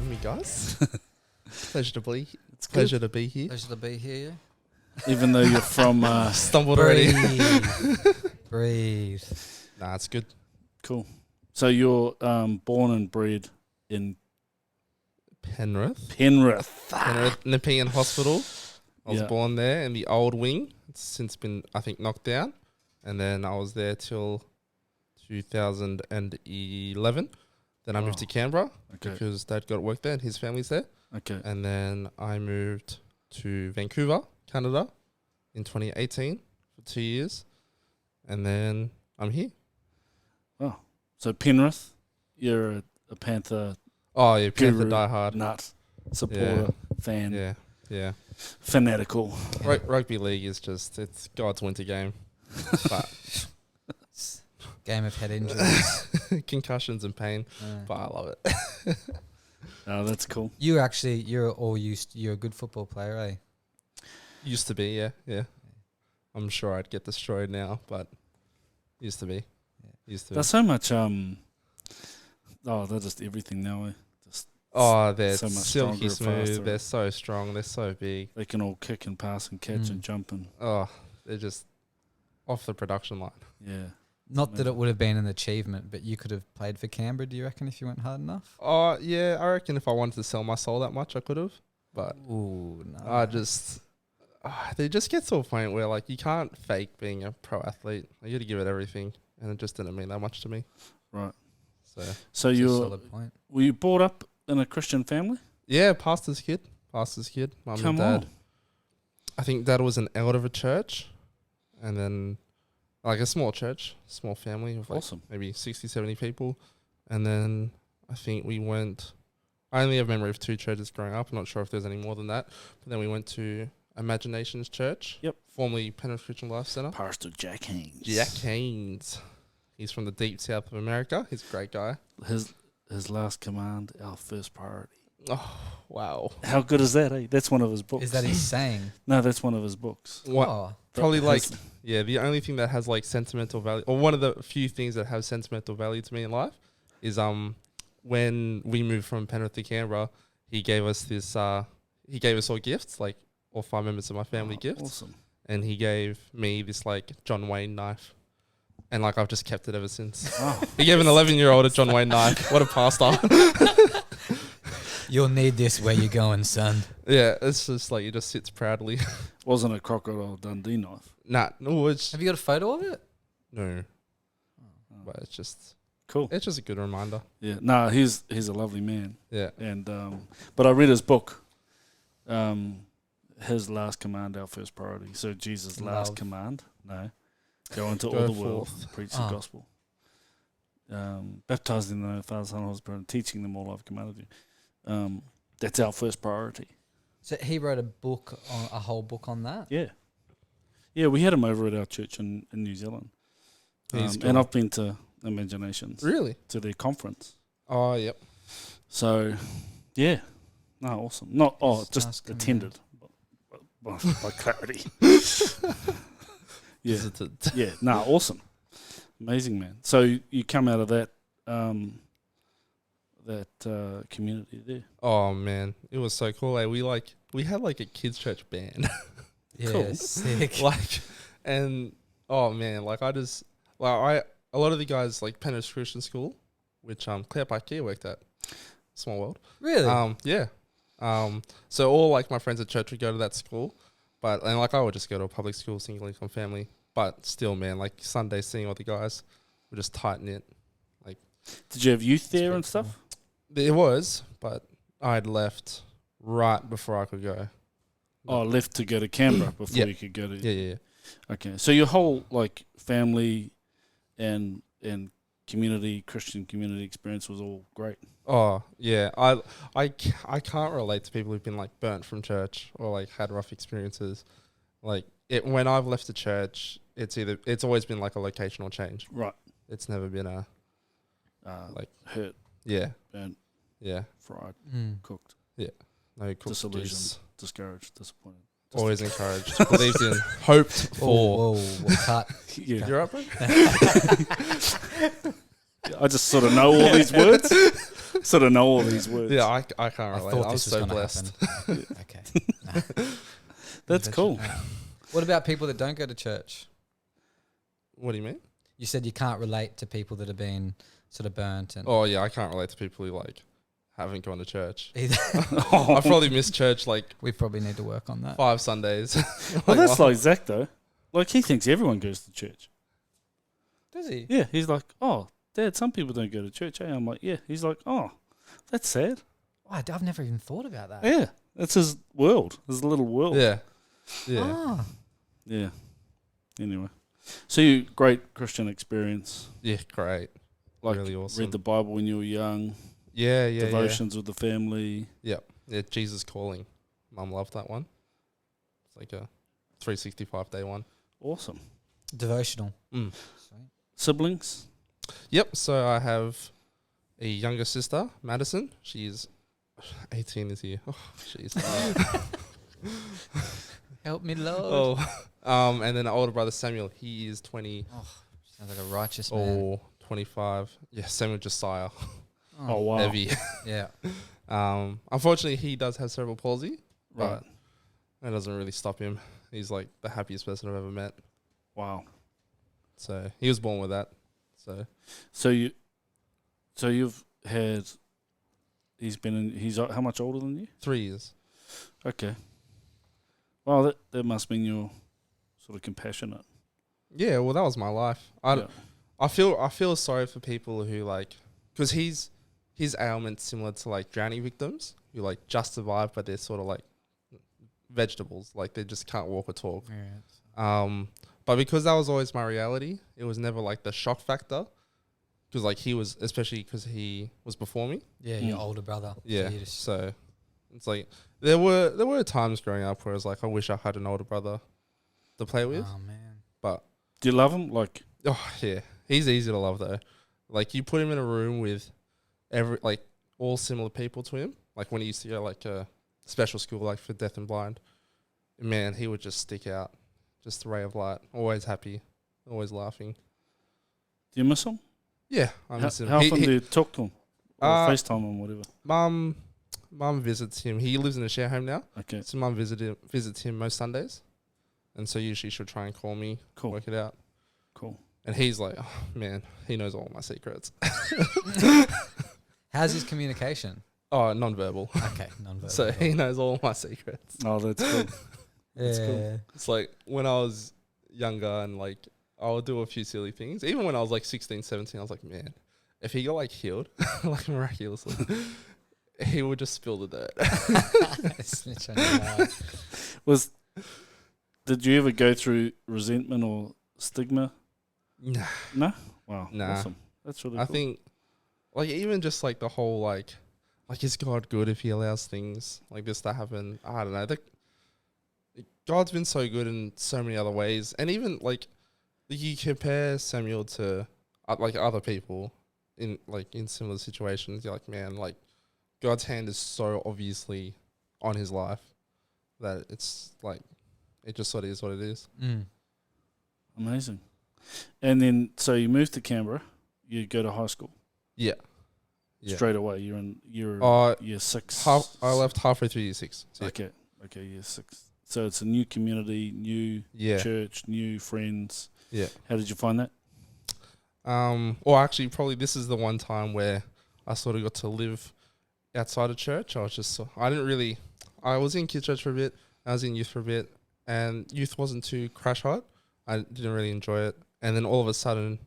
having me, guys. Pleasure to be here. Pleasure to be here. Even though you're from... Stumbled already. Breathe. Nah, it's good. Cool. So you're born and bred in Penrith. Penrith. Nepean Hospital. I was Yeah. born there in the old wing. It's since been, I think, knocked down. And then I was there till 2011. Then I moved to Canberra because Dad got work there and his family's there. Okay. And then I moved to Vancouver, Canada in 2018 for 2 years. And then I'm here. Oh. So Penrith, you're a Panther Oh, yeah, Panther guru, diehard. nut, supporter, fan, Yeah. fanatical. Rugby league is just, it's God's winter game. But Game of head injuries. concussions and pain, but I love it. Oh, that's cool. You're a good football player, eh? Used to be, yeah. I'm sure I'd get destroyed now, but used to be. There's so much, they're just everything now, eh? They're so much silky stronger, smooth. faster. They're so strong. They're so big. They can all kick and pass and catch and jump and, They're just off the production line. yeah. Not that it would have been an achievement, but you could have played for Canberra, do you reckon, if you went hard enough? Oh, yeah, I reckon if I wanted to sell my soul that much, I could have. But Ooh, no. they just get to a point where, like, you can't fake being a pro athlete. You got to give it everything. And it just didn't mean that much to me. Right. So That's a solid point. were you brought up in a Christian family? yeah, pastor's kid, mum and dad. I think dad was an elder of a church, and then like a small church, small family of like Awesome. maybe 60, 70 people. And then I think I only have memory of 2 churches growing up. I'm not sure if there's any more than that. But then we went to Imaginations Church. Yep. Formerly Penrith Christian Life Centre. Pastor Jack Haynes. Jack Haynes. He's from the deep south of America. He's a great guy. His last command, our first priority. Oh, wow. How good is that, eh? That's one of his books. Is that his saying? No, that's one of his books. What? Oh, Probably like, His- the only thing that has like sentimental value, or one of the few things that have sentimental value to me in life is when we moved from Penrith to Canberra, he gave us all gifts, like all 5 members of my family gifts. Awesome. And he gave me this like John Wayne knife. And like I've just kept it ever since. Oh. He gave an 11-year-old a John Wayne knife. What a pastor. you'll need this where you're going, son. Yeah, it's just like he just sits proudly. Wasn't a Crocodile Dundee knife. No, it's Have you got a photo of it? no. But it's just Cool. a good reminder. Yeah. No, he's a lovely man. Yeah. And but I read his book. His last command, our first priority. So Jesus' last Love. command. No. Go into Go all the world, forth. preach the gospel. Baptizing them in the name of the Father, Son, and Holy Spirit, and teaching them all I've commanded you. That's our first priority. So he wrote a whole book on that? Yeah. Yeah, we had him over at our church in New Zealand. He's cool. And I've been to Imaginations. Really? To their conference. Oh, yep. So, yeah. No, awesome. Just Last attended. By clarity. Yeah. Visited. Yeah. No, awesome. Amazing, man. So you come out of that community there. Oh man, it was so cool. Like we had like a kids church band. Yeah, Cool. sick. And oh man, a lot of the guys like Penrith Christian School, which Claire Pike worked at. Small world. Really? Yeah. So all like my friends at church would go to that school, and I would just go to a public school, single income family. But still, man, like Sunday seeing all the guys were just tight knit. Did you have youth there and stuff? There was, but I'd left right before I could go. Oh, left to go to Canberra before Yep. you could go to... Yeah. Okay. So your whole like family and Christian community experience was all great. Oh yeah, I can't relate to people who've been like burnt from church or like had rough experiences. Like when I've left the church, it's always been like a locational change. Right. It's never been a hurt, yeah, burnt, yeah, fried, cooked, no cooked disillusioned, juice. discouraged, disappointed. Always encouraged, believed in, hoped for. Whoa, cut. Yeah. You're up, bro? I just sort of know all these words. Yeah, I can't I relate. thought I'm this was so going to blessed. happen. Okay. Nah. That's cool. What about people that don't go to church? What do you mean? You said you can't relate to people that have been sort of burnt and Oh yeah, I can't relate to people who like haven't gone to church. either. I've probably missed church like We probably need to work on that. 5 Sundays. Well, that's like Zach though. Like he thinks everyone goes to church. Does he? Yeah, he's like, oh, Dad, some people don't go to church. Hey, I'm like, yeah. He's like, oh, that's sad. Oh, I've never even thought about that. Yeah, that's his world. His little world. Yeah. Yeah. Ah. Yeah. Anyway, so you great Christian experience. Yeah, great. Like Really awesome. read the Bible when you were young. Yeah, Devotions with the family. Yeah, Jesus Calling. Mum loved that one. It's like a 365-day one. Awesome. Devotional. Mm. Sweet. Siblings. Yep, so I have a younger sister, Madison. She's 18 this year. Oh, jeez. Help me, Lord. And then an older brother, Samuel. He is 20 Sounds like a righteous man. or 25. Yeah, Samuel Josiah. Oh wow. Heavy. Yeah. Unfortunately, he does have cerebral palsy. Right. But that doesn't really stop him. He's like the happiest person I've ever met. Wow. So he was born with that. So you've had. He's how much older than you? 3 years. Okay. Well, that must mean you're sort of compassionate. Yeah, well, that was my life. I feel sorry for people who like, because his ailment's similar to like drowning victims who like just survive, but they're sort of like vegetables, like they just can't walk or talk. Yeah. But because that was always my reality, it was never like the shock factor. Because like he was, especially because he was before me. Yeah, your older brother. Yeah. So you just, So it's like there were times growing up where I was like, I wish I had an older brother to play with. oh man. But Do you love him? Like, oh yeah, he's easy to love though. Like you put him in a room with all similar people to him. Like when he used to go like a special school like for deaf and blind, man, he would just stick out, just a ray of light. Always happy, always laughing. do you miss him? Yeah, I miss him. How often do you talk to him? Or FaceTime him, whatever. Mum visits him. He lives in a share home now. Okay. So mum visits him most Sundays, and so usually she'll try and call me, Cool. work it out. Cool. And he's like, oh, man, he knows all my secrets. How's his communication? Oh, non-verbal. Okay, non-verbal. So he knows all my secrets. Oh, that's cool. That's cool. It's like when I was younger and like I would do a few silly things. Even when I was like 16, 17, I was like, man, if he got like healed, like miraculously, he would just spill the dirt. Snitch on your mouth. Did you ever go through resentment or stigma? Nah. No? Wow. Nah. Awesome. That's really I cool. think like even just like the whole like is God good if he allows things like this to happen? I don't know. God's been so good in so many other ways. And even like you compare Samuel to like other people in similar situations. You're like, man, like God's hand is so obviously on his life that it's like, it just sort of is what it is. Mm. Amazing. And then, so you moved to Canberra. You go to high school. Yeah. Yeah. Straight away. You're in year 6. I left halfway through year 6. So Okay. Okay, year 6. So it's a new community, new church, new friends. Yeah. How did you find that? Well, actually, probably this is the one time where I sort of got to live outside of church. I was in kids church for a bit. I was in youth for a bit, and youth wasn't too crash hot. I didn't really enjoy it. And then all of a sudden,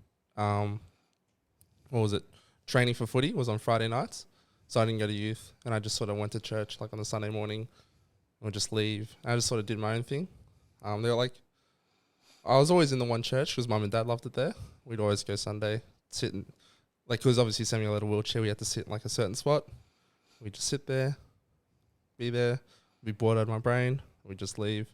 training for footy was on Friday nights. So I didn't go to youth, and I just sort of went to church like on a Sunday morning, or just leave. I just sort of did my own thing. They were like, I was always in the one church because mum and dad loved it there. We'd always go Sunday, sit and because obviously Samuel had a wheelchair, we had to sit in like a certain spot. We'd just sit there, be there, be bored out of my brain. We'd just leave.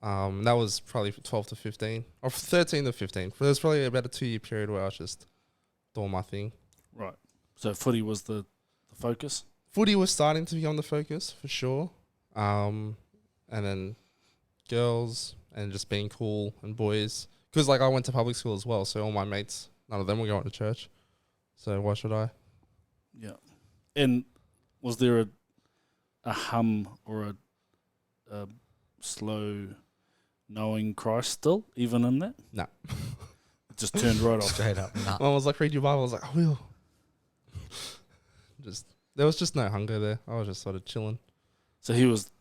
That was probably 12 to 15 or 13 to 15. There was probably about a 2-year period where I was just doing my thing. Right. So footy was the focus? Footy was starting to become the focus for sure. And then girls and just being cool and boys. Because like I went to public school as well, so all my mates, none of them were going to church. So why should I? Yeah. And was there a hum or a slow knowing Christ still, even in that? No. It just turned right off. Straight up. Nah. Mum was like, read your Bible. I was like, I will. There was just no hunger there. I was just sort of chilling. So he was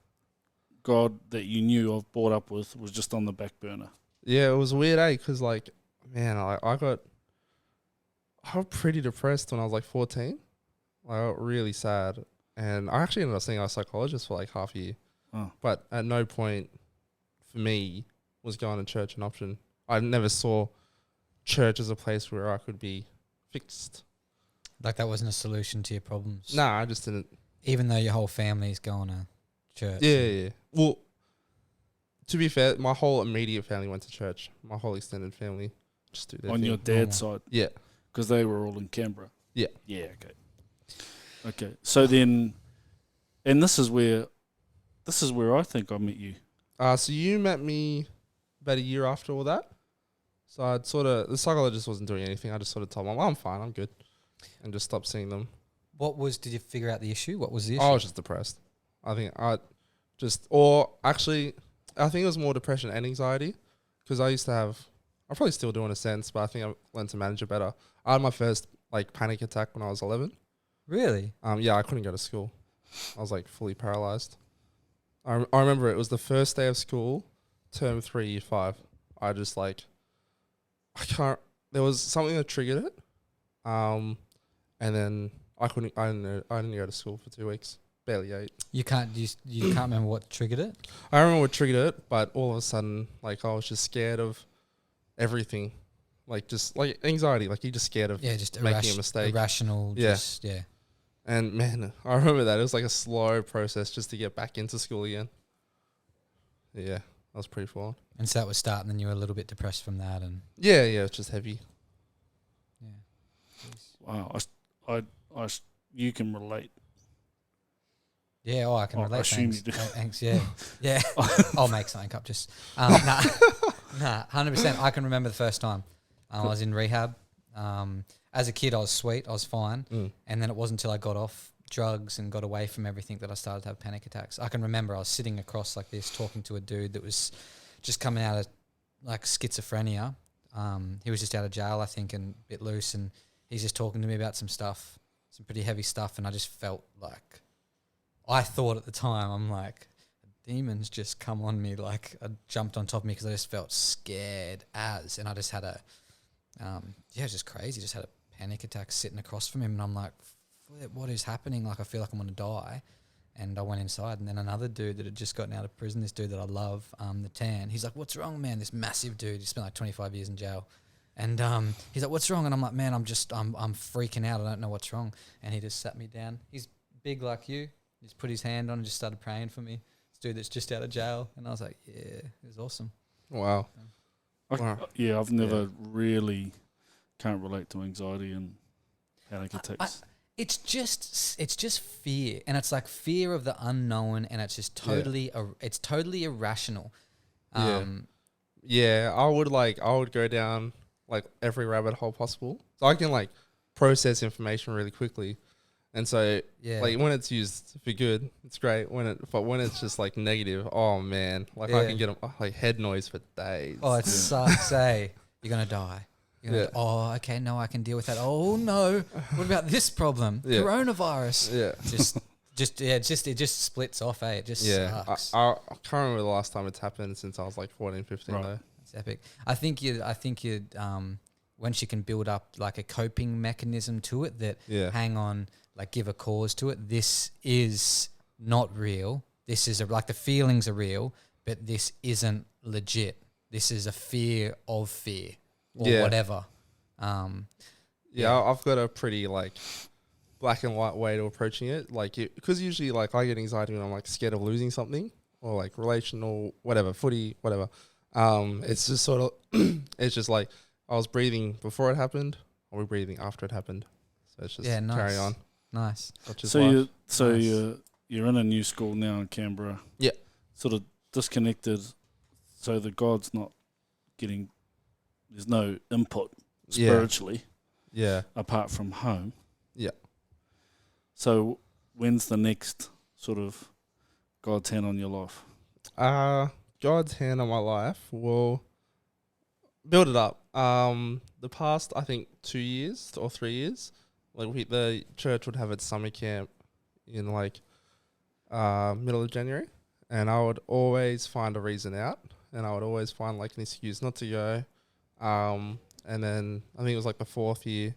God that you knew of, brought up with, was just on the back burner. Yeah, it was weird, because like, man, I got pretty depressed when I was like 14. Like, I got really sad, and I actually ended up seeing a psychologist for like half a year. Oh. But at no point for me was going to church an option. I never saw church as a place where I could be fixed. Like that wasn't a solution to your problems. Nah, I just didn't. Even though your whole family's going to church. Yeah. Well, to be fair, my whole immediate family went to church. My whole extended family just do their On thing. your dad's side? Yeah. Because they were all in Canberra? Yeah. Yeah, okay. Okay, so then, and this is where I think I met you. So you met me about a year after all that. So I'd the psychologist wasn't doing anything. I just sort of told them, I'm fine, I'm good. And just stopped seeing them. Did you figure out the issue? What was the issue? I was just depressed. I think I think it was more depression and anxiety, because I probably still do in a sense, but I think I learned to manage it better. I had my first like panic attack when I was 11. Really? Yeah, I couldn't go to school. I was like fully paralyzed. I remember it was the first day of school, term 3, year 5. I just like, there was something that triggered it. And then I didn't go to school for 2 weeks. Barely ate. You can't remember what triggered it? I remember what triggered it, but all of a sudden, like, I was just scared of everything. Like, just like anxiety, like you're just scared of making a mistake. Irrational, Yeah. Yeah. And man, I remember that. It was like a slow process just to get back into school again. Yeah, that was pretty full on. And so that was starting, and you were a little bit depressed from that, and Yeah, it's just heavy. yeah. Wow, you can relate. Yeah, I can relate. I assume thanks. you do. Thanks, yeah. Yeah. I'll make something up just. Nah, 100%. I can remember the first time I was in rehab. As a kid, I was sweet. I was fine. And then it wasn't until I got off drugs and got away from everything that I started to have panic attacks. I can remember I was sitting across like this talking to a dude that was just coming out of like schizophrenia. He was just out of jail, I think, and a bit loose. And he's just talking to me about some stuff, some pretty heavy stuff. And I just felt like, I thought at the time, I'm like, demons just come on me. Like I jumped on top of me because I just felt scared and I just had it was just crazy. Just had a panic attack sitting across from him, and I'm like, what is happening? Like I feel like I'm going to die. And I went inside, and then another dude that had just gotten out of prison, this dude that I love, the tan, he's like, what's wrong, man? This massive dude, he spent like 25 years in jail. And he's like, what's wrong? And I'm like, man, I'm freaking out. I don't know what's wrong. And he just sat me down. He's big like you. He just put his hand on and just started praying for me. This dude that's just out of jail. And I was like, yeah, it was awesome. Wow. I've never really can't relate to anxiety and panic attacks. It's just fear, and it's like fear of the unknown, and it's just totally it's totally irrational. Yeah, I would go down like every rabbit hole possible, so I can like process information really quickly. And so, like when it's used for good, it's great. But when it's just like negative, oh man, like I can get like head noise for days. Oh, it sucks. You're gonna die. Oh, okay, no, I can deal with that. Oh no, what about this problem? Coronavirus. Yeah, it just splits off. It just sucks. I can't remember the last time it's happened since I was like 14, 15 though. It's epic. I think you once you can build up like a coping mechanism to it that hang on, like give a cause to it. This is not real. This is like the feelings are real, but this isn't legit. This is a fear of fear or whatever. I've got a pretty like black and white way to approaching it. Like, because usually like I get anxiety when I'm like scared of losing something or like relational, whatever, footy, whatever. It's just sort of, it's just like I was breathing before it happened, or we're breathing after it happened. So it's just carry on. Nice. You're in a new school now in Canberra. Yeah. Sort of disconnected, so the God's not getting. There's no input spiritually. Yeah. apart from home. Yeah. So when's the next sort of God's hand on your life? God's hand on my life will build it up. The past, I think, 2 years or 3 years, like the church would have its summer camp in like middle of January, and I would always find a reason out, and I would always find like an excuse not to go. And then I think it was like the 4th year,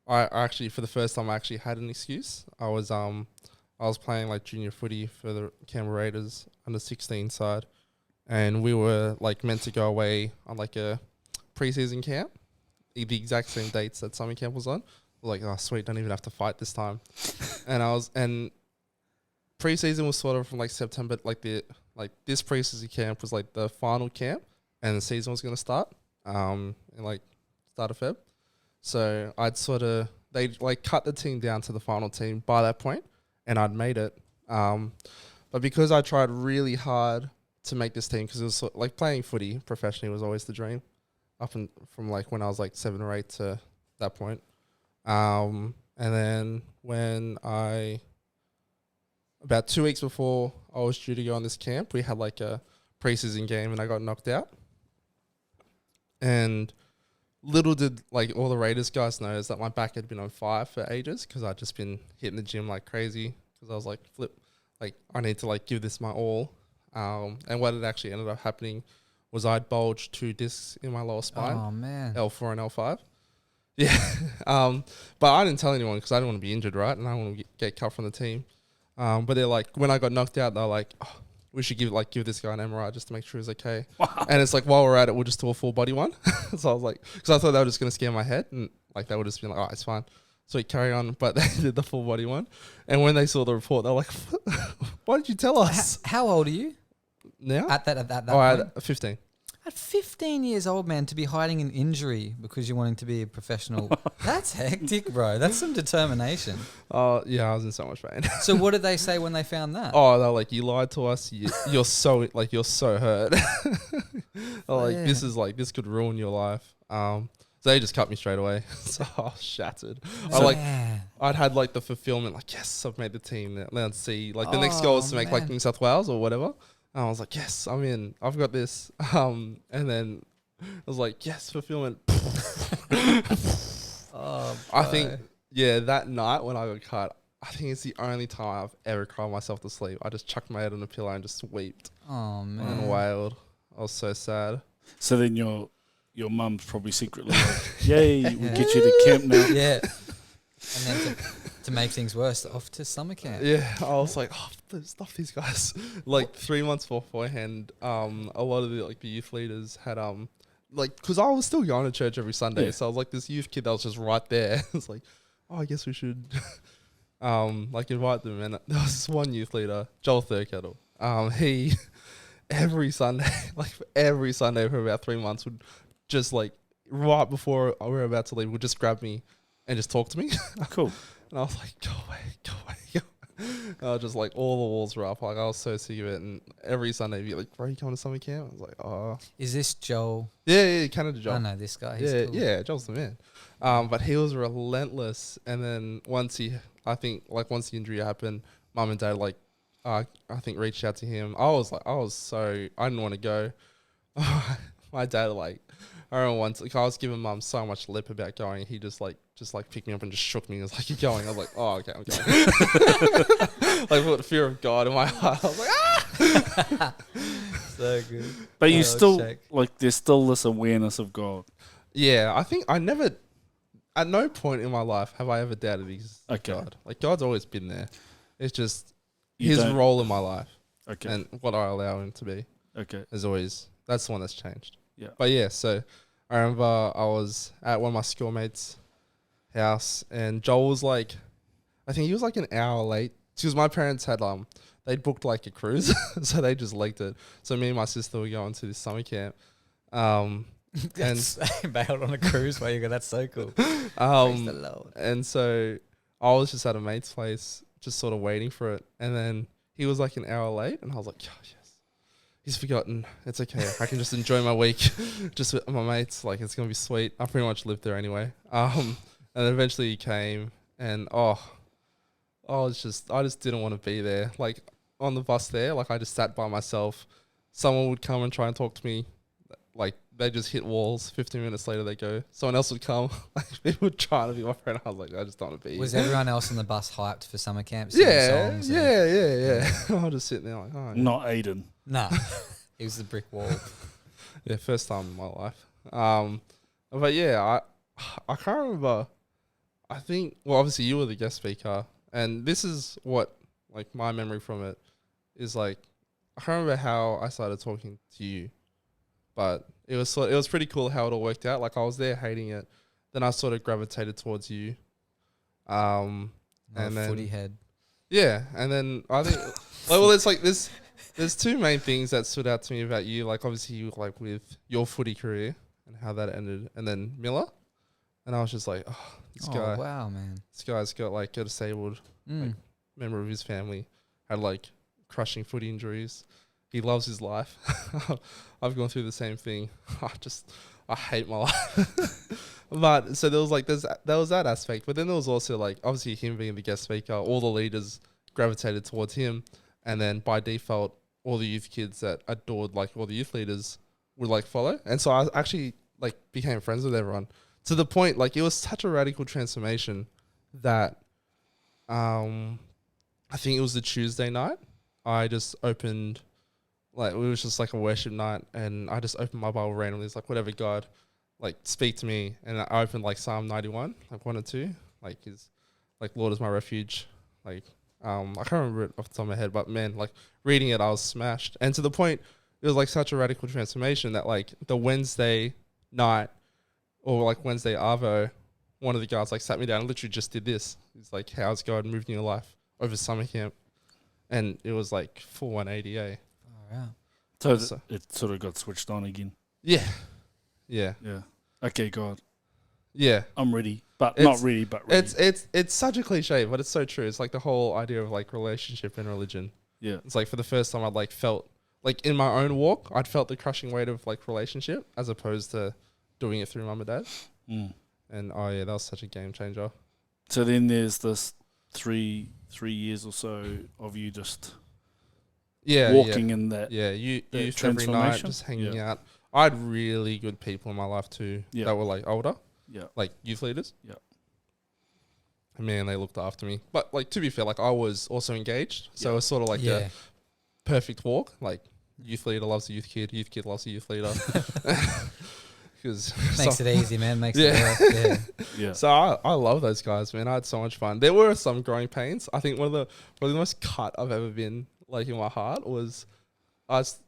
I actually, for the first time, I actually had an excuse. I was playing like junior footy for the Canberra Raiders under 16 side, and we were like meant to go away on like a preseason camp, the exact same dates that summer camp was on. I was like, oh sweet, don't even have to fight this time. and preseason was sort of from like September, this preseason camp was like the final camp, and the season was going to start in like start of Feb. So they like cut the team down to the final team by that point, and I'd made it. But because I tried really hard to make this team, because it was like playing footy professionally was always the dream, from like when I was like 7 or 8 to that point. And then when about 2 weeks before I was due to go on this camp, we had like a preseason game, and I got knocked out. And little did like all the Raiders guys know is that my back had been on fire for ages, because I'd just been hitting the gym like crazy, because I was like, I need to like give this my all. And what had actually ended up happening was I'd bulged 2 discs in my lower spine. Oh man. L4 and L5. Yeah. But I didn't tell anyone because I didn't want to be injured, right? And I didn't want to get cut from the team. But they're like, when I got knocked out, they're like, oh, we should give this guy an MRI just to make sure he's okay. Wow. And it's like, while we're at it, we'll just do a full body one. So I was like, because I thought they were just going to scare my head, and like they would just be like, oh, it's fine. So we carry on. But they did the full body one. And when they saw the report, they're like, why did you tell us? How old are you Now? at that point? At 15. At 15 years old, man, to be hiding an injury because you're wanting to be a professional, that's hectic, bro. That's some determination. Oh, yeah, I was in so much pain. So what did they say when they found that? Oh, they're like, you lied to us. You're so hurt. Like, this could ruin your life. So they just cut me straight away. So I was shattered. I'd had like the fulfillment, like, yes, I've made the team. Now let's see. Like the next goal was to make like New South Wales or whatever. And I was like, yes, I'm in. I've got this. And then I was like, yes, fulfillment. I think, that night when I got cut, I think it's the only time I've ever cried myself to sleep. I just chucked my head on the pillow and just wept. Oh, man. And wailed. I was so sad. So then your mum's probably secretly like, yay, we'll get you to camp now. Yeah. And then to make things worse, off to summer camp. Yeah, I was like, oh, stuff these guys. Like 3 months beforehand, a lot of the youth leaders had because I was still going to church every Sunday, so I was like this youth kid that was just right there. It's like, oh, I guess we should invite them. And there was this one youth leader, Joel Thurkettle. He every Sunday for about 3 months would just like right before we were about to leave, would just grab me and just talk to me. Cool. And I was like, go away. Just like all the walls were up. Like I was so sick of it. And every Sunday he'd be like, bro, you coming to summer camp? I was like, oh. Is this Joel? Yeah, Canada Joel. I know this guy. He's cool. Yeah, Joel's the man. But he was relentless. And then once the injury happened, mum and dad I think reached out to him. I didn't want to go. My dad I remember once, I was giving mum so much lip about going. He just picked me up and just shook me. He was like, "You're going." I was like, "Oh, okay, I'm going." Like, what fear of God in my heart. I was like, "Ah!" So good. But you still there's still this awareness of God. Yeah, I think at no point in my life have I ever doubted God. Like God's always been there. It's just His role in my life. Okay. And what I allow Him to be. Okay. Is always, that's the one that's changed. Yeah. But yeah, so I remember I was at one of my schoolmates' house, and Joel was I think he was an hour late, because my parents had they'd booked a cruise, so they just leaked it. So me and my sister were going to this summer camp, and bailed on a cruise while you go. That's so cool. And so I was just at a mate's place, just sort of waiting for it, and then he was an hour late, and I was like, oh, yes. He's forgotten. It's okay. I can just enjoy my week just with my mates. It's going to be sweet. I pretty much lived there anyway. And eventually he came, and I just didn't want to be there. Like on the bus there, like I just sat by myself. Someone would come and try and talk to me. Like they just hit walls. 15 minutes later they go. Someone else would come. Like people would try to be my friend. I was like, I just don't want to be. Was here. everyone else on the bus hyped for summer camp? Singing Yeah, songs yeah. I was just sitting there like, oh, yeah. Not Aidan. Nah, it was the brick wall. Yeah, first time in my life. But yeah, I can't remember. I think, well, obviously you were the guest speaker, and this is what, like, my memory from it is like, I can't remember how I started talking to you, but it was pretty cool how it all worked out. Like I was there hating it, then I sort of gravitated towards you, and then footy head. yeah, and then I think, like, well, it's like this. There's two main things that stood out to me about you. Like obviously you like with your footy career and how that ended, and then Miller, and I was just like, oh, this guy, Wow, man. this guy's got like a disabled like, member of his family, had like crushing foot injuries. He loves his life. I've gone through the same thing. I hate my life. But so there was that aspect, but then there was also like obviously him being the guest speaker, all the leaders gravitated towards him, and then by default all the youth kids that adored like all the youth leaders would like follow. And so I actually like became friends with everyone to the point like it was such a radical transformation that I think it was the Tuesday night I just opened, like it was just like a worship night, and I just opened my Bible randomly. It's like, whatever, God, like speak to me. And I opened like Psalm 91, like 1 or 2, like his, like Lord is my refuge. Like I can't remember it off the top of my head, but man, like reading it, I was smashed. And to the point, it was like such a radical transformation that like the Wednesday night or like Wednesday Arvo, one of the guys like sat me down and literally just did this. He's like, how's God moved in your life over summer camp? And it was like full 180, eh? Oh, wow. So it sort of got switched on again. Yeah. Yeah. Yeah. Okay, God. Yeah. I'm ready. But not ready, but ready. It's such a cliche, but it's so true. It's like the whole idea of like relationship and religion. Yeah. It's like for the first time I'd like felt like in my own walk, I'd felt the crushing weight of like relationship as opposed to doing it through mum and dad. Mm. And oh yeah, that was such a game changer. So then there's this three years or so of you just walking in that. Yeah, you that used every night transformation? just hanging out. I had really good people in my life too that were like older. Yeah. Like youth leaders. Yeah. And man, they looked after me. But like to be fair, like I was also engaged. So it was sort of like a perfect walk. Like youth leader loves a youth kid loves a youth leader. Makes it easy, man. Makes it work. Yeah. So I love those guys, man. I had so much fun. There were some growing pains. I think one of the most cut I've ever been like in my heart was I was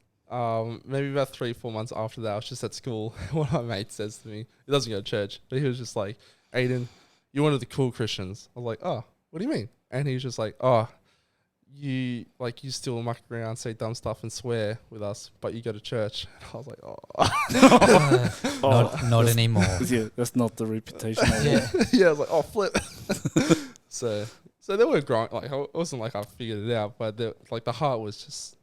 maybe about 3-4 months after that, I was just at school. One of my mates says to me, he doesn't go to church, but he was just like, Aidan, you're one of the cool Christians. I was like, oh, what do you mean? And he's just like, oh, you still muck around, say dumb stuff and swear with us, but you go to church. And I was like, oh. Not anymore. Yeah, that's not the reputation. Yeah, I was like, oh, flip. So they were growing, like, it wasn't like I figured it out, but the heart was just,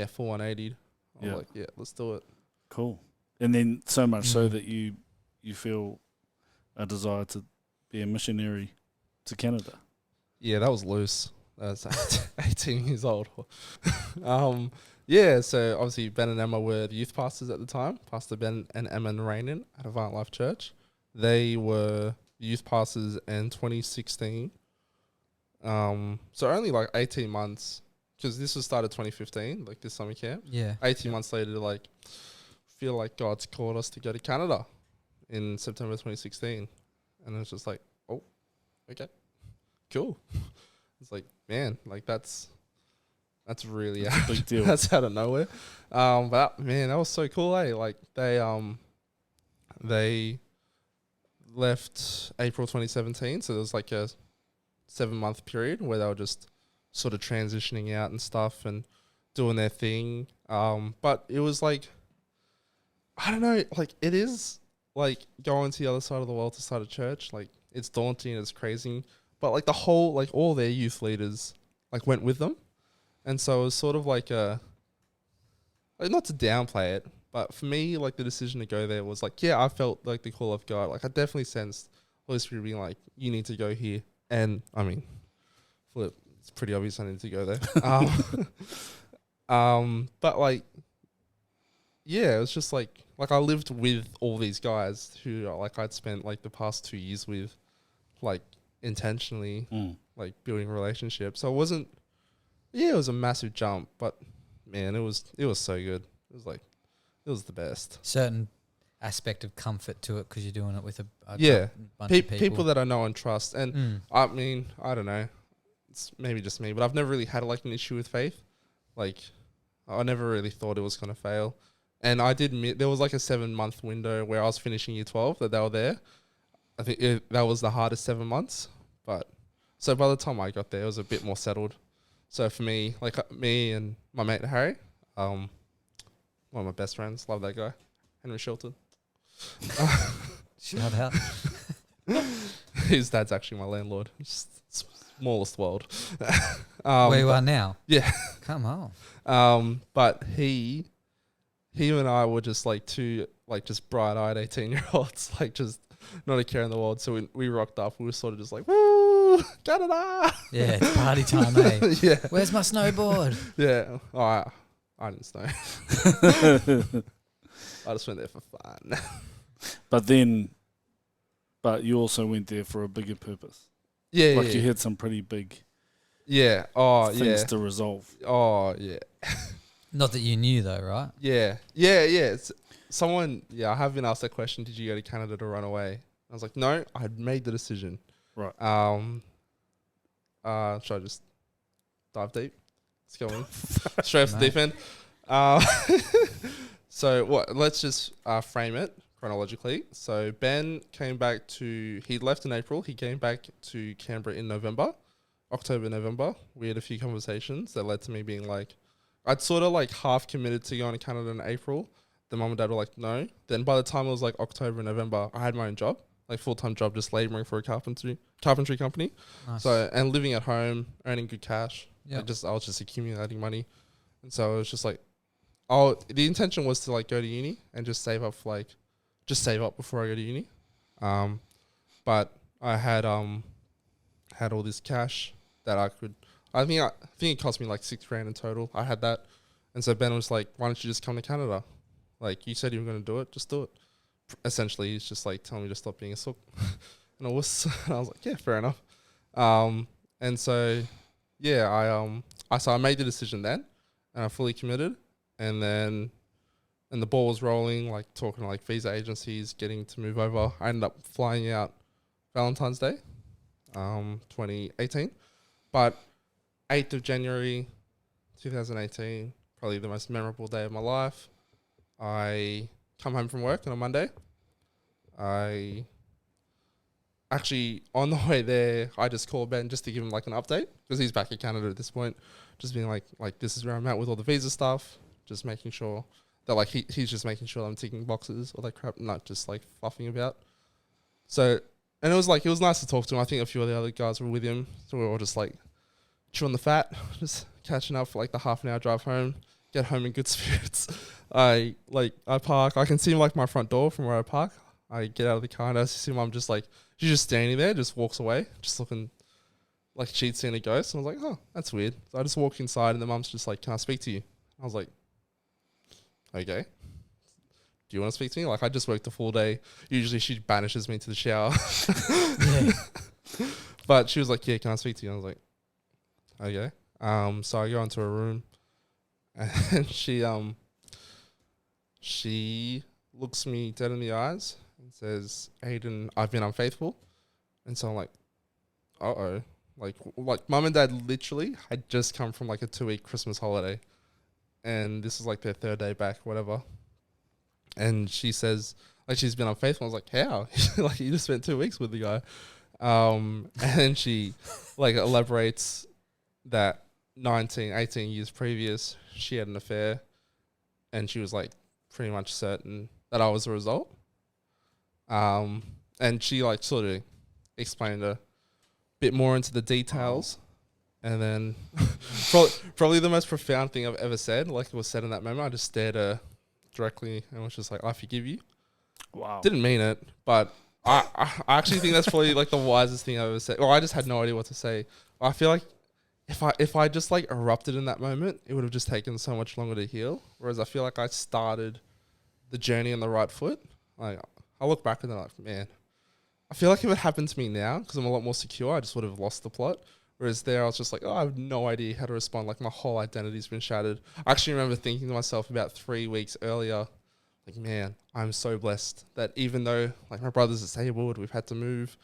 full 180. I was like, let's do it. Cool. And then so much so that you feel a desire to be a missionary to Canada. Yeah, that was loose. I was 18 years old. So obviously Ben and Emma were the youth pastors at the time. Pastor Ben and Emma Narayanan at Avant Life Church. They were youth pastors in 2016. So only like 18 months, because this was started 2015, like this summer camp. Yeah. 18 months later, like feel like God's called us to go to Canada in September 2016. And it was just like, oh, okay, cool. It's like, man, like that's really a big deal. That's out of nowhere. But man, that was so cool, eh? Like they left April 2017, so there was like a 7-month period where they were just sort of transitioning out and stuff and doing their thing. But it was like, I don't know, like it is like going to the other side of the world to start a church. Like it's daunting, it's crazy. But like the whole, like all their youth leaders like went with them. And so it was sort of like not to downplay it, but for me, like the decision to go there was like, I felt like the call of God. Like I definitely sensed Holy Spirit being like, you need to go here. And I mean, flip, it's pretty obvious I need to go there. But like, yeah, it was just like I lived with all these guys who like I'd spent like the past 2 years with, like intentionally, like building relationships. So it wasn't, it was a massive jump, but man, it was so good. It was like, it was the best. Certain aspect of comfort to it because you're doing it with a bunch of people that I know and trust. And I mean, I don't know, it's maybe just me, but I've never really had like an issue with faith. Like, I never really thought it was going to fail. And I did admit there was like a 7-month window where I was finishing year 12 that they were there. I think that was the hardest 7 months. But so by the time I got there, it was a bit more settled. So for me, like me and my mate Harry, one of my best friends, love that guy, Henry Shilton. Shout out. His dad's actually my landlord. Smallest world. Where you are now? Yeah. Come on. But he and I were just like two, like just bright-eyed 18-year-olds, like just not a care in the world. So we rocked up. We were sort of just like, woo, Canada. Yeah, it's party time, eh? Yeah. Where's my snowboard? Yeah. Oh, I didn't snow. I just went there for fun. But you also went there for a bigger purpose. Yeah. Like you had some pretty big things to resolve. Oh, yeah. Not that you knew though, right? Yeah. I have been asked that question, did you go to Canada to run away? I was like, no, I had made the decision. Right. Should I just dive deep? Let's go on. Straight off the deep end. So let's just frame it chronologically. So Ben came back he left in April. He came back to Canberra in October, November. We had a few conversations that led to me being like, I'd sort of like half committed to going to Canada in April. The mum and dad were like, no. Then by the time it was like October, November, I had my own job, like full-time job, just laboring for a carpentry company. Nice. So, and living at home, earning good cash. Yeah. I was just accumulating money. And so it was just like, the intention was to like go to uni and just save up before I go to uni. But I had all this cash that I think it cost me like $6,000 in total. I had that. And so Ben was like, why don't you just come to Canada? Like, you said you were going to do it, just do it. Essentially, he's just like telling me to stop being a sook. And I was like, yeah, fair enough. And so, yeah, I made the decision then, and I fully committed. And then, the ball was rolling, like talking to like visa agencies, getting to move over. I ended up flying out Valentine's Day, 2018. But 8th of January, 2018, probably the most memorable day of my life. I come home from work on a Monday. I actually, on the way there, I just called Ben just to give him like an update because he's back in Canada at this point. Just being like this is where I'm at with all the visa stuff. Just making sure that like he's just making sure I'm ticking boxes, all that crap, not just like fluffing about. So, and it was nice to talk to him. I think a few of the other guys were with him, so we were all just like chewing the fat, just catching up for like the half an hour drive home. Get home in good spirits. I park. I can see like my front door from where I park. I get out of the car and I see Mum just like, she's just standing there, just walks away, just looking like she'd seen a ghost. And I was like, oh, that's weird. So I just walk inside and the mum's just like, can I speak to you? I was like, okay. Do you want to speak to me? Like, I just worked a full day. Usually she banishes me to the shower. But she was like, yeah, can I speak to you? I was like, okay. So I go into her room and she looks me dead in the eyes and says, Aidan, I've been unfaithful. And so I'm like, uh-oh. Like Mum and Dad literally had just come from like a 2-week Christmas holiday. And this is like their 3rd day back, whatever. And she says, like, she's been unfaithful. I was like, how? Like, you just spent 2 weeks with the guy. And then she like elaborates that 18 years previous, she had an affair. And she was like pretty much certain that I was the result. And she like sort of explained a bit more into the details. And then probably the most profound thing I've ever said, like it was said in that moment, I just stared her directly and was just like, I forgive you. Wow. Didn't mean it, but I actually think that's probably like the wisest thing I've ever said. Or I just had no idea what to say. I feel like if I just like erupted in that moment, it would have just taken so much longer to heal. Whereas I feel like I started the journey on the right foot. Like I look back and I'm like, man, I feel like if it happened to me now, because I'm a lot more secure, I just would have lost the plot. Whereas there, I was just like, oh, I have no idea how to respond. Like my whole identity's been shattered. I actually remember thinking to myself about 3 weeks earlier, like, man, I'm so blessed that even though like my brother's disabled, we've had to move.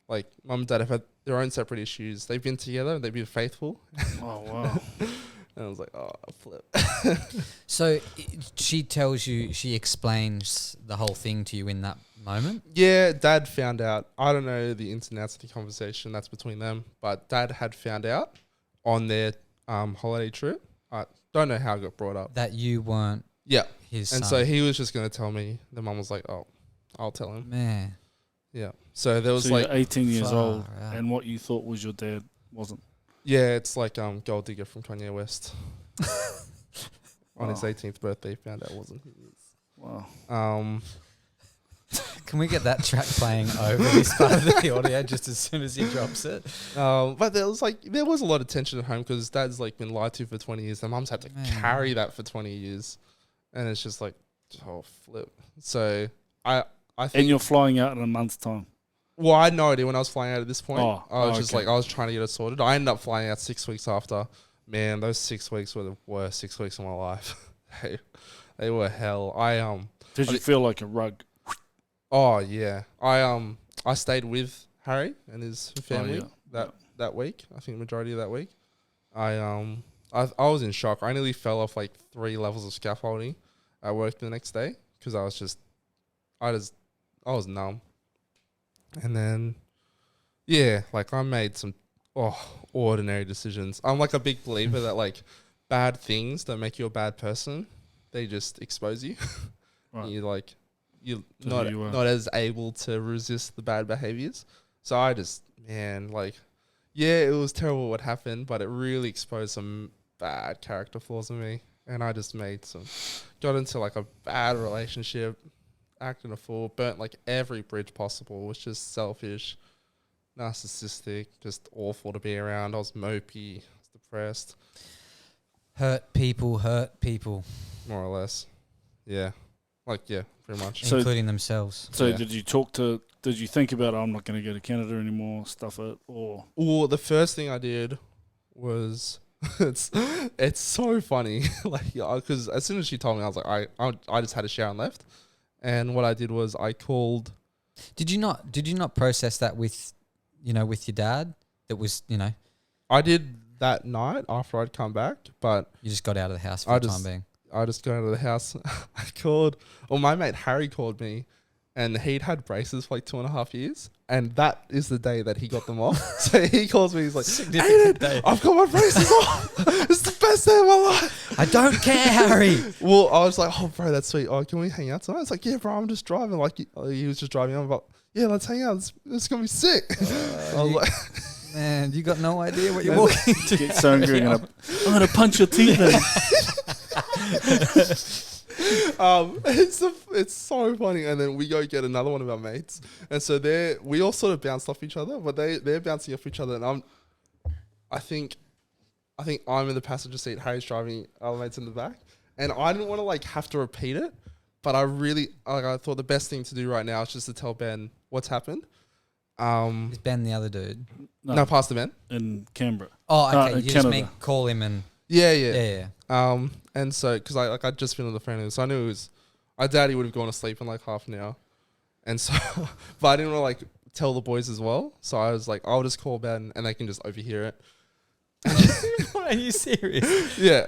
Like mum and dad have had their own separate issues. They've been together. They've been faithful. Oh, wow. And I was like, oh, flip. So she explains the whole thing to you in that moment? Yeah, Dad found out. I don't know the ins and outs of the conversation. That's between them. But Dad had found out on their holiday trip. I don't know how it got brought up. That you weren't his son. And so he was just going to tell me. The mum was like, oh, I'll tell him. Man. Yeah. So there was So like... you're 18 years old, out. and what you thought was your dad wasn't. Yeah, it's like Gold Digger from Kanye West. On his Wow. 18th birthday, found out it wasn't his. Wow. Can we get that track playing over this part of the audio just as soon as he drops it? But there was a lot of tension at home because Dad's like been lied to for 20 years. The mum's had to carry that for 20 years, and it's just like, oh flip. So I think, And you're flying out in a month's time. well, I had no idea when I was flying out at this point. I was just okay. like, I was trying to get it sorted. I ended up flying out 6 weeks after. Man, those 6 weeks were the worst 6 weeks of my life. they were hell. Did you feel like a rug? Oh yeah, I stayed with Harry and his family that week. I think the majority of that week. I was in shock. I nearly fell off like 3 levels of scaffolding at work the next day because I was numb. And then, yeah, like I made some ordinary decisions. I'm like a big believer that like bad things that make you a bad person, they just expose you. Right. You're To not who you are. not as able to resist the bad behaviors. So I just, man, like, yeah, it was terrible what happened, but it really exposed some bad character flaws in me. And I just got into like a bad relationship, acting a fool, burnt like every bridge possible, was just selfish, narcissistic, just awful to be around. I was mopey, I was depressed. Hurt people, More or less. Yeah. Like, yeah, pretty much. So- including themselves. So Yeah. did you think about, I'm not going to go to Canada anymore, stuff it, or... Well, the first thing I did was... it's so funny. Like, because as soon as she told me, I was like, I just had a shower and left. And what I did was I called... Did you not process that with your dad? That was, I did that night after I'd come back, but you just got out of the house for the time being. I just got out of the house. I called... Well, my mate Harry called me, and he'd had braces for like 2.5 years. And that is the day that he got them off. So he calls me, he's like, Significant day. I've got my braces off. It's the best day of my life. I don't care, Harry. Well, I was like, oh, bro, that's sweet. Oh, can we hang out tonight? It's like, yeah, bro, I'm just driving. Like, he was just driving. I'm like, yeah, let's hang out. It's going to be sick. I was like, Man, you got no idea what you're walking into. Get so angry and I'm going to punch your teeth in. it's so funny. And then we go get another one of our mates. And so we all sort of bounced off each other, but they're bouncing off each other. And I think I'm in the passenger seat, Harry's driving, our mates in the back. And I didn't want to like have to repeat it, but I thought the best thing to do right now is just to tell Ben what's happened. Is Ben the other dude? No, Pastor Ben. In Canberra. Oh, okay. in You just Canada. mean call him and Yeah. yeah. And so, because I'd just been on the phone, so I knew I doubt he would have gone to sleep in like half an hour. And so, but I didn't want to like tell the boys as well. So I was like, I'll just call Ben and they can just overhear it. Are you serious? Yeah.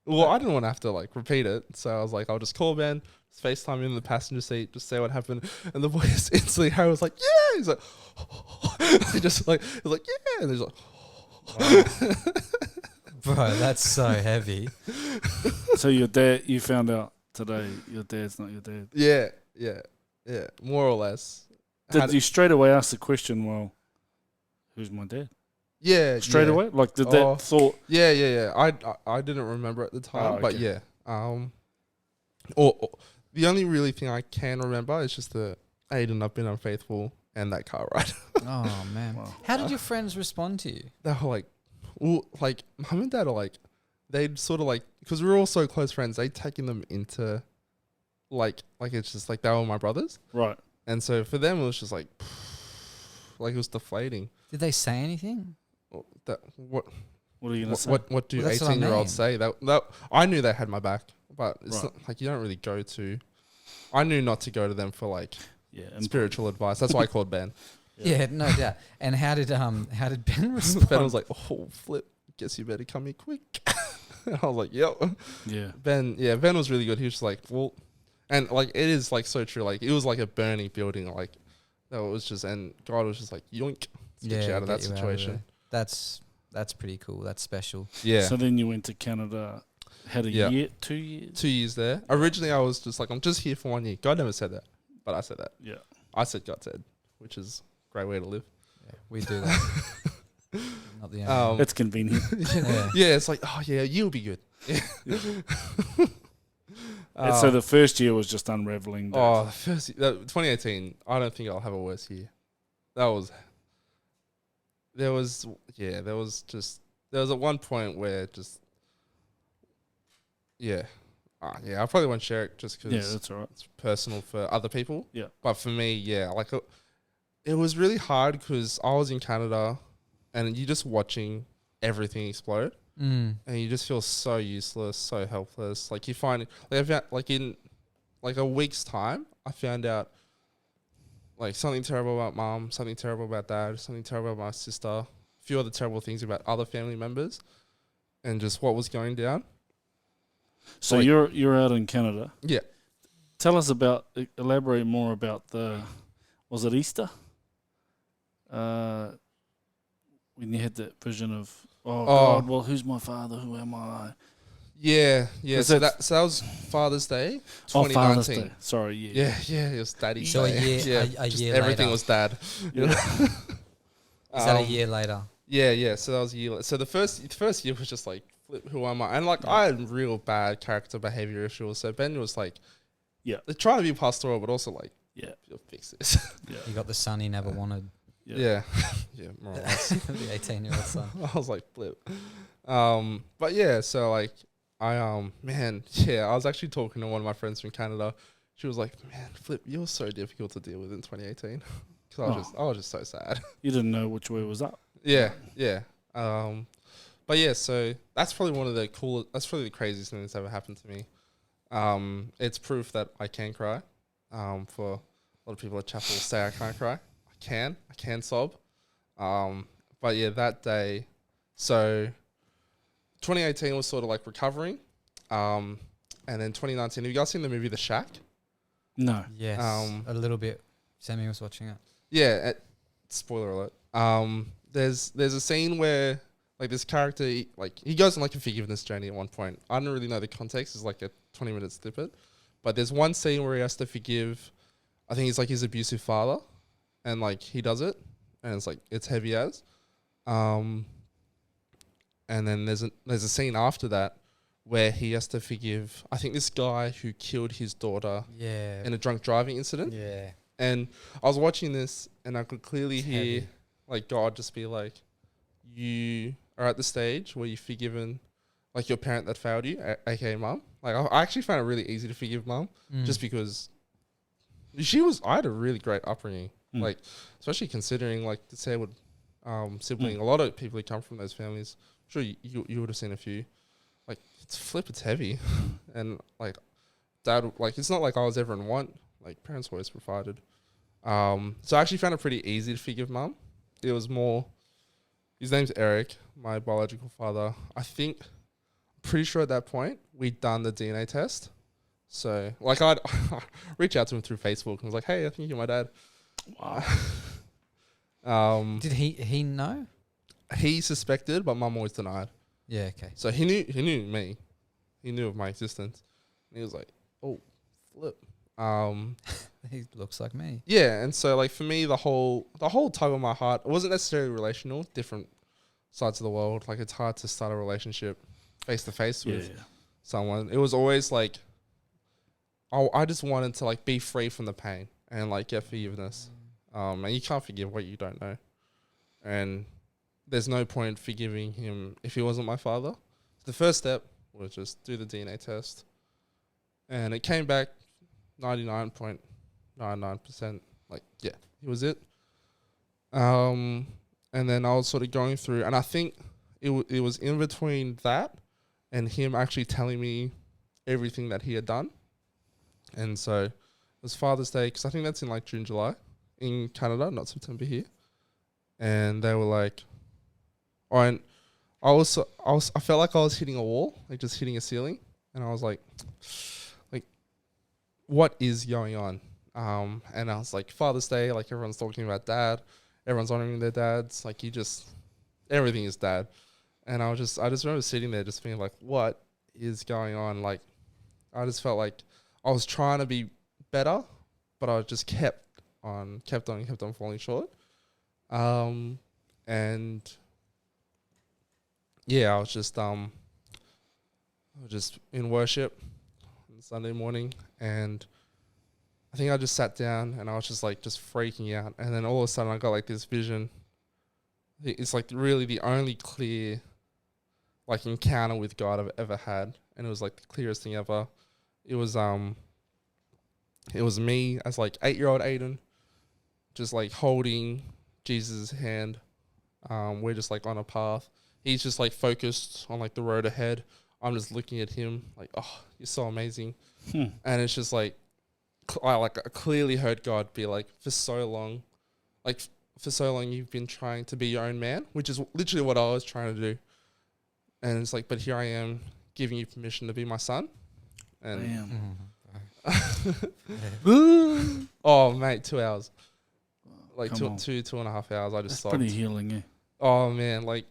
Well, I didn't want to have to like repeat it. So I was like, I'll just call Ben, just FaceTime him in the passenger seat, just say what happened. And the boys instantly, Harry was like, yeah. He's like, he just like, he's like, yeah. And he's like, Bro, that's so heavy. So your dad, you found out today your dad's not your dad. yeah. More or less. Did you straight away ask the question, well, who's my dad? Yeah. Straight yeah. away? Like, did that thought... Yeah. I didn't remember at the time, Oh, but okay. yeah. Or the only really thing I can remember is just the Aiden, I've been unfaithful, and that car ride. Oh man. Wow. How did your friends respond to you? They were like, well, like mum and dad are like, they'd sort of like, because we were all so close friends, they'd taken them into like it's just like they were my brothers. Right. And so for them, it was just like it was deflating. Did they say anything? That what What are you gonna say? what do Well, that's what I 18-year-olds say? That I knew they had my back, but it's Right. not like you don't really go to. I knew not to go to them for like Yeah. And spiritual advice. That's why I called Ben. Yeah, no doubt. And how did Ben respond? Ben was like, "Oh, flip! Guess you better come here quick." And I was like, "Yep." yeah. Ben was really good. He was just like, "Well," and like it is like so true. Like it was like a burning building. Like that was just, and God was just like, "Yoink, let's get you out of that get you situation." That's pretty cool. That's special. Yeah. So then you went to Canada, had a Yeah. year, 2 years? 2 years there. Originally, I was just like, I'm just here for 1 year. God never said that, but I said that. Yeah. I said God said, which is a great way to live. Yeah, we do that. Not the only. That's convenient. Yeah. Yeah, it's like, oh yeah, you'll be good. And so the first year was just unraveling. Oh, the first 2018. I don't think I'll have a worse year. There was at one point where just yeah, I probably won't share it just because Yeah, that's all right. it's personal for other people. Yeah. But for me, yeah, like it was really hard because I was in Canada and you're just watching everything explode and you just feel so useless, so helpless. Like you find like I found, like in like a week's time, I found out like something terrible about mom, something terrible about dad, something terrible about my sister, a few other terrible things about other family members, and just what was going down. So Like- you're out in Canada. Yeah. Tell us elaborate more about was it Easter? When you had that vision of, God, well, who's my father? Who am I? Yeah. 'Cause So that's- that was Father's Day, Oh, Father's 2019. Day. Sorry, yeah. Yeah, it was Daddy's So a Day. year- yeah, a just year everything later. was Dad. Yeah. Is that a year later? Yeah. So that was a year. So the first year was just like, flip, who am I? And like I had real bad character behavior issues. So Ben was like, Yeah. they're trying to be pastoral, but also like, Yeah. you'll fix this. You got the son he never wanted. Yeah, more or less. The 18-year-old son. I was like, flip. But yeah, so like I man, yeah, I was actually talking to one of my friends from Canada. She was like, man, Flip, you're so difficult to deal with in 2018. Because I was just so sad. You didn't know which way was up. Yeah. But yeah, so that's probably that's probably the craziest thing that's ever happened to me. It's proof that I can cry. For a lot of people at chapel say I can't cry. I can sob. But yeah, that day, so 2018 was sort of like recovering. And then 2019, have you guys seen the movie The Shack? No. Yes, a little bit. Sammy was watching it. Yeah, spoiler alert. There's a scene where like this character, he goes on like a forgiveness journey at one point. I don't really know the context. It's like a 20-minute snippet. But there's one scene where he has to forgive, I think it's like his abusive father. And like he does it. And it's like, it's heavy as. And then there's a scene after that where he has to forgive, I think this guy who killed his daughter Yeah. in a drunk driving incident. Yeah. And I was watching this and I could clearly It's hear heavy. like God just be like, you are at the stage where you've forgiven like your parent that failed you, aka mum. Like I actually found it really easy to forgive mum just because I had a really great upbringing. Like, especially considering like the disabled sibling, a lot of people who come from those families, I'm sure you would have seen a few. Like it's heavy. And like dad, like it's not like I was ever in want. Like parents always provided. So I actually found it pretty easy to forgive mum. It was more, his name's Eric, my biological father. Pretty sure at that point we'd done the DNA test. So like I'd reach out to him through Facebook and was like, hey, I think you're my dad. Wow. Did he know? He suspected, but mum always denied. Yeah. Okay. So he knew me. He knew of my existence. And he was like, oh, flip. He looks like me. Yeah, and so like for me, the whole tug of my heart, it wasn't necessarily relational, different sides of the world. Like it's hard to start a relationship face to face with someone. It was always like, I just wanted to like be free from the pain and like get forgiveness. And you can't forgive what you don't know, and there's no point forgiving him if he wasn't my father. The first step was just do the DNA test, and it came back 99.99%. Like, yeah, he was it. And then I was sort of going through, and I think it was in between that and him actually telling me everything that he had done. And so it was Father's Day, because I think that's in like June, July in Canada, not September here. And they were like, oh, and I felt like I was hitting a wall, like just hitting a ceiling. And I was like, what is going on? And I was like, Father's Day, like everyone's talking about dad, everyone's honoring their dads, like everything is dad. And I just remember sitting there just being like, what is going on? Like, I just felt like I was trying to be better, but I just kept on falling short. And yeah, I was just in worship on Sunday morning, and I think I just sat down and I was just freaking out. And then all of a sudden I got like this vision. It's like really the only clear like encounter with God I've ever had. And it was like the clearest thing ever. It was me as like 8-year-old Aidan, just like holding Jesus' hand. We're just like on a path. He's just like focused on like the road ahead. I'm just looking at him like, oh, you're so amazing. And it's just like, I clearly heard God be like, for so long you've been trying to be your own man, which is literally what I was trying to do. And it's like, but here I am giving you permission to be my son. And oh mate, 2 hours, like two and a half hours. I just That's pretty healing, yeah. Oh man, like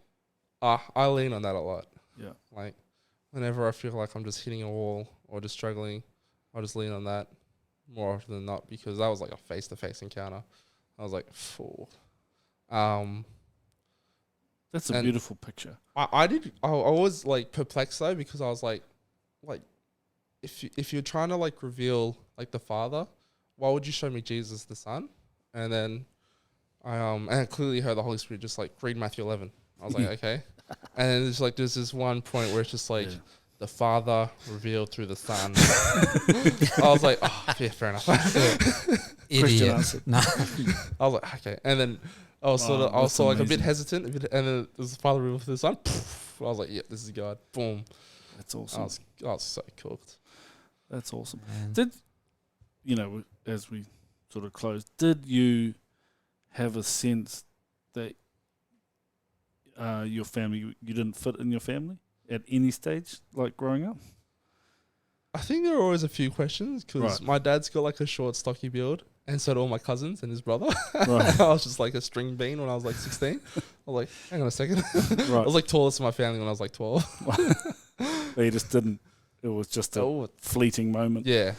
I lean on that a lot. Yeah, like whenever I feel like I'm just hitting a wall or just struggling, I'll just lean on that more often than not, because that was like a face-to-face encounter. I was like, "Fool." That's a beautiful picture. I was like perplexed though, because I was like, if you're trying to like reveal like the Father, why would you show me Jesus the Son? And then I clearly heard the Holy Spirit just like read Matthew 11. I was like, okay. And then there's this one point where it's just like the Father revealed through the Son. I was like, oh yeah, fair enough. Idiot. No. I was like, okay. And then I was like a bit hestant, and then there's the Father revealed through the Son. I was like, yeah, this is God. Boom. That's awesome. I was so cooked. That's awesome. Man. Did as we sort of close, did you have a sense that your family, you didn't fit in your family at any stage, like growing up? I think there were always a few questions, because my dad's got like a short, stocky build, and so do all my cousins and his brother. Right. I was just like a string bean when I was like 16. I was like, hang on a second. Right. I was like tallest in my family when I was like 12. But you just didn't. It was just a fleeting moment. Yeah.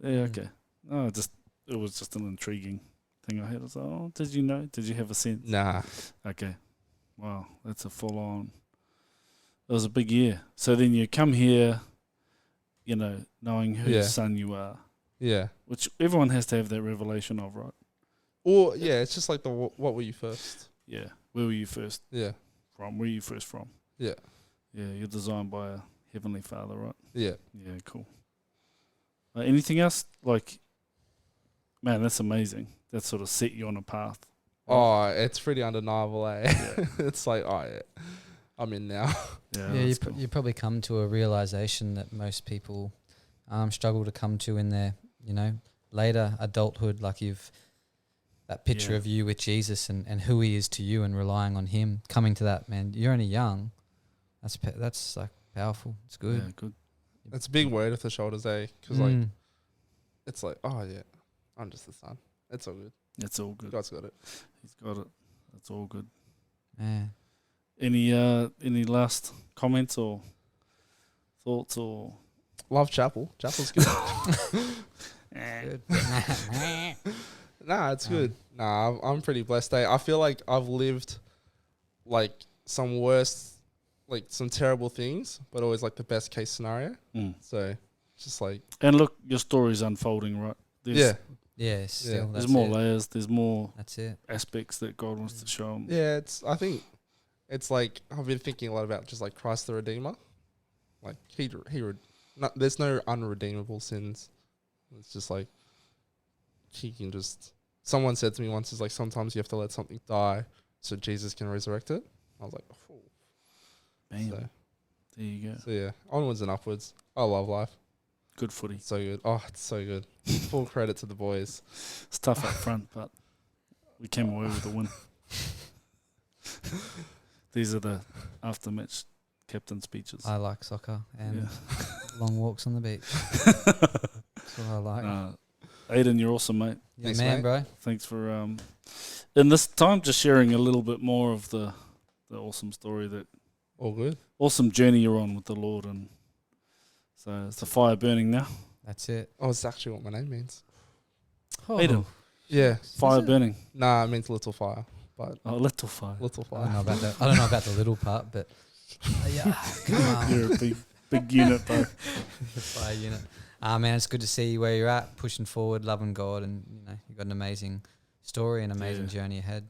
Yeah. Okay. Oh, it was just an intriguing thing I had. I was like, oh, did you know? Did you have a sense? Nah. Okay. Wow, that's a full on. It was a big year. So then you come here, knowing whose son you are. Yeah. Which everyone has to have that revelation of, right? Or it's just like what were you first? Yeah. Where were you first? Yeah. Where are you first from? Yeah. Yeah, you're designed by a Heavenly Father, right? Yeah. Yeah, cool. Anything else? Like, man, that's amazing. That sort of set you on a path. Right? Oh, it's pretty undeniable, eh? Yeah. It's like, oh, yeah, I'm in now. Yeah, you probably come to a realization that most people struggle to come to in their, later adulthood. Like that picture of you with Jesus and who he is to you and relying on him. Coming to that, man, you're only young. That's like powerful. It's good. Yeah, good. It's a big weight off the shoulders, eh? Because like, it's like, oh yeah, I'm just the son. It's all good. It's all good. God's got it. He's got it. That's all good. Yeah. Any last comments or thoughts or? Love Chapel. Chapel's good. Good. Nah, it's good. Nah, I'm pretty blessed. I feel like I've lived like some worst, like some terrible things, but always like the best case scenario. So just like, and look, your story's unfolding, right? There's Yeah, still. There's That's more it. layers. There's more That's it. aspects that God wants to show them. Yeah, I think it's like I've been thinking a lot about just like Christ the Redeemer. Like there's no unredeemable sins. It's just like he can just. Someone said to me once, "Is like sometimes you have to let something die so Jesus can resurrect it." I was like, "Oh, Bam. so, There you go. so yeah, onwards and upwards. I love life. Good footy. So good. Oh, it's so good. Full credit to the boys. It's tough up front, but we came away with a win. These are the after-match captain speeches. I like soccer and long walks on the beach. That's what I like. Aidan, you're awesome, mate. Yeah, Thanks, man, mate. bro. Thanks for in this time just sharing a little bit more of the awesome story, that All good. awesome journey you're on with the Lord, and so it's the fire burning now. That's it. Oh, it's actually what my name means. Aidan, Yeah. fire it? burning. Nah, it means little fire, but Oh, little fire. little I don't fire. know about the. I don't know about the little part, but yeah, come on. You're a big unit, bro. The fire unit. Man, it's good to see you where you're at, pushing forward, loving God, and you've got an amazing story, an amazing journey ahead.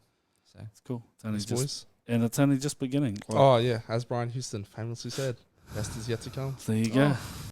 So It's cool. It's only Thanks, just, boys. and it's only just beginning. Like, Oh yeah, as Brian Houston famously said, best is yet to come. there you go. Oh.